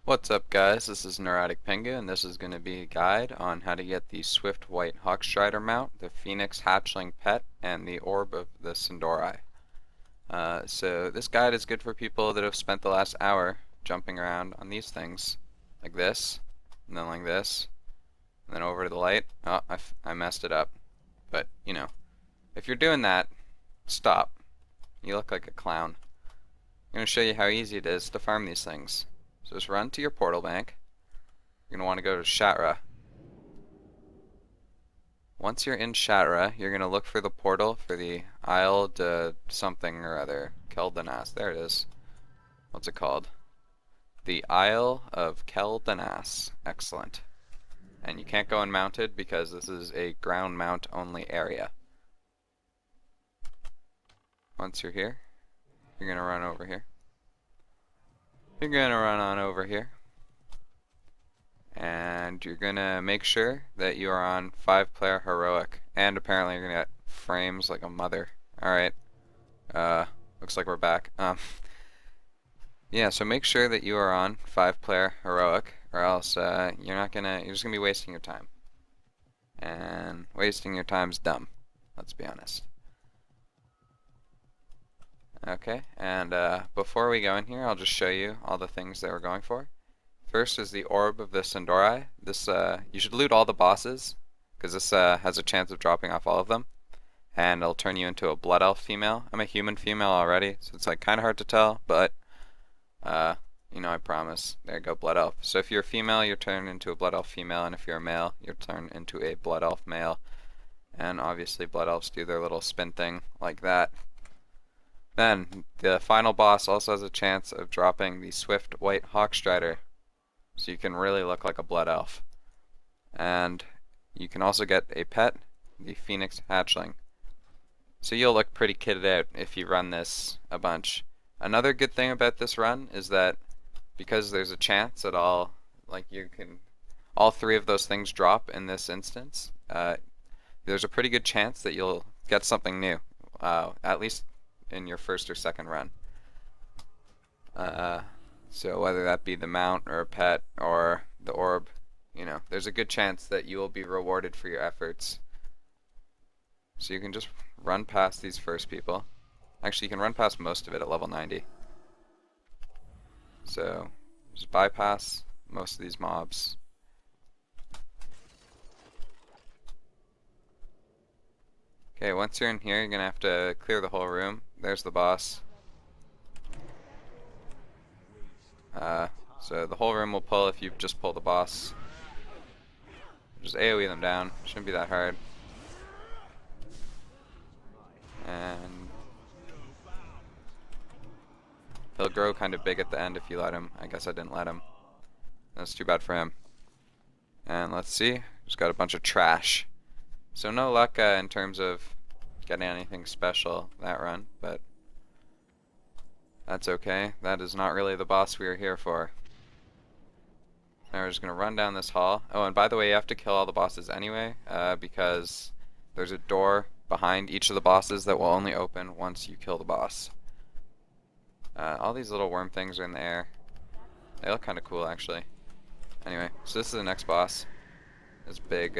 What's up guys, this is Neurotic Pingu and this is going to be a guide on how to get the Swift White Hawkstrider mount, the Phoenix Hatchling pet, and the Orb of the Sindori. So this guide is good for people that have spent the last hour jumping around on these things, like this, and then like this, and then over to the light. Oh, I messed it up. But, you know, if you're doing that, stop. You look like a clown. I'm going to show you how easy it is to farm these things. So just run to your portal bank. You're going to want to go to Shatra. Once you're in Shatra, you're going to look for the portal for the Isle de something or other. Keldanas. There it is. What's it called? The Isle of Keldanas. Excellent. And you can't go unmounted because this is a ground mount only area. Once you're here, you're going to run over here. You're going to run on over here. And you're gonna make sure that you are on 5-player heroic, and apparently you're gonna get frames like a mother. Alright, looks like we're back. Yeah, so make sure that you are on 5-player heroic, or else you're just gonna be wasting your time. And wasting your time's dumb, let's be honest. Okay, and before we go in here, I'll just show you all the things that we're going for. First is the Orb of the Sindori. This, you should loot all the bosses, because this has a chance of dropping off all of them. And it'll turn you into a Blood Elf female. I'm a human female already, so it's like kind of hard to tell, but, you know, I promise. There you go, Blood Elf. So if you're a female, you're turned into a Blood Elf female, and if you're a male, you're turned into a Blood Elf male. And obviously Blood Elves do their little spin thing like that. Then, the final boss also has a chance of dropping the Swift White Hawkstrider, so you can really look like a blood elf. And you can also get a pet, the Phoenix Hatchling. So you'll look pretty kitted out if you run this a bunch. Another good thing about this run is that because there's a chance that all three of those things drop in this instance, there's a pretty good chance that you'll get something new, at least in your first or second run. So whether that be the mount or a pet or the orb, you know, there's a good chance that you will be rewarded for your efforts. So you can just run past these first people. Actually, you can run past most of it at level 90. So just bypass most of these mobs. Okay, once you're in here, you're gonna have to clear the whole room. There's the boss. So the whole room will pull if you just pull the boss. Just AoE them down. Shouldn't be that hard. And he'll grow kind of big at the end if you let him. I guess I didn't let him. That's too bad for him. And let's see. Just got a bunch of trash. So no luck in terms of getting anything special that run, but that's okay. That is not really the boss we are here for. Now we're just going to run down this hall. Oh, and by the way, you have to kill all the bosses anyway, because there's a door behind each of the bosses that will only open once you kill the boss. All these little worm things are in the air. They look kind of cool, actually. Anyway, so this is the next boss. This big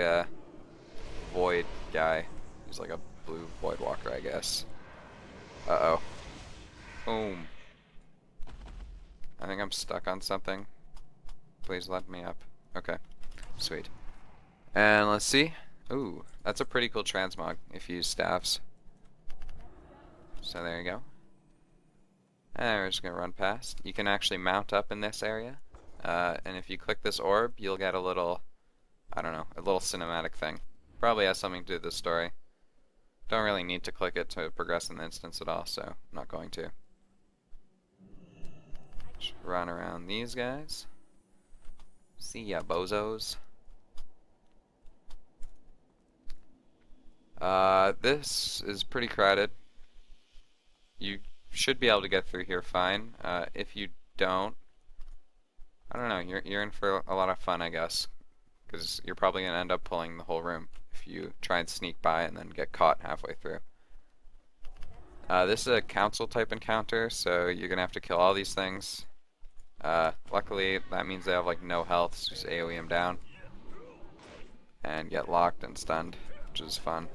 void guy. He's like a blue void walker, I guess. Uh-oh. Boom. I think I'm stuck on something. Please let me up. Okay. Sweet. And let's see. Ooh, that's a pretty cool transmog if you use staffs. So there you go. And we're just going to run past. You can actually mount up in this area. And if you click this orb, you'll get a little, I don't know, a little cinematic thing. Probably has something to do with the story. Don't really need to click it to progress in the instance at all, so I'm not going to. Just run around these guys. See ya, bozos. This is pretty crowded. You should be able to get through here fine. If you don't, I don't know, you're in for a lot of fun, I guess. Because you're probably going to end up pulling the whole room if you try and sneak by and then get caught halfway through. This is a council type encounter, so you're going to have to kill all these things. Luckily, that means they have like no health, so just AoE them down and get locked and stunned, which is fun.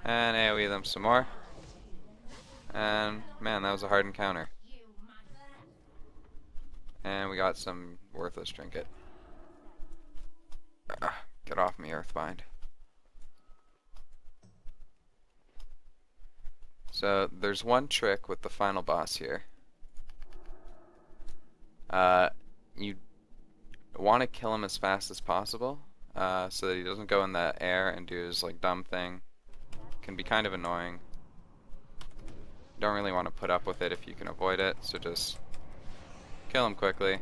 And AoE them some more. And man, that was a hard encounter. And we got some worthless trinket. Get off me, Earthbind. So there's one trick with the final boss here. You want to kill him as fast as possible, so that he doesn't go in the air and do his like dumb thing. Can be kind of annoying. Don't really want to put up with it if you can avoid it, so just kill him quickly.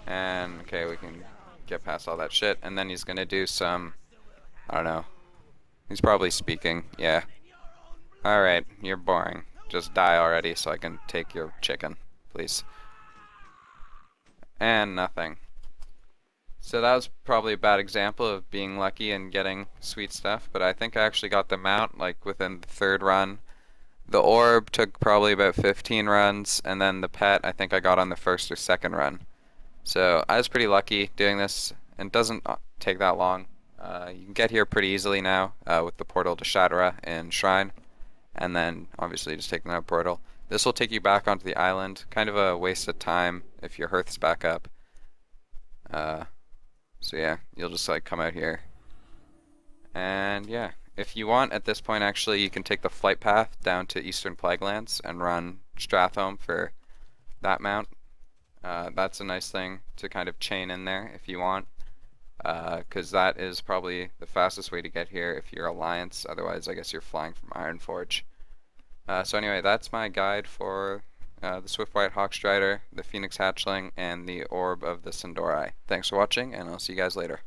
And okay, we can get past all that shit, and then he's gonna do some, I don't know. He's probably speaking, yeah. Alright, you're boring. Just die already so I can take your chicken, please. And nothing. So that was probably a bad example of being lucky and getting sweet stuff, but I think I actually got the mount like within the third run. The orb took probably about 15 runs, and then the pet I think I got on the first or second run. So I was pretty lucky doing this, and it doesn't take that long. You can get here pretty easily now with the portal to Shatara and Shrine, and then obviously just taking that portal. This will take you back onto the island. Kind of a waste of time if your hearth's back up. So yeah, you'll just like come out here. And yeah, if you want at this point actually you can take the flight path down to Eastern Plaguelands and run Strathholm for that mount. That's a nice thing to kind of chain in there if you want. Because that is probably the fastest way to get here if you're Alliance. Otherwise, I guess you're flying from Ironforge. So anyway, that's my guide for the Swiftwhite Hawkstrider, the Phoenix Hatchling, and the Orb of the Sindori. Thanks for watching, and I'll see you guys later.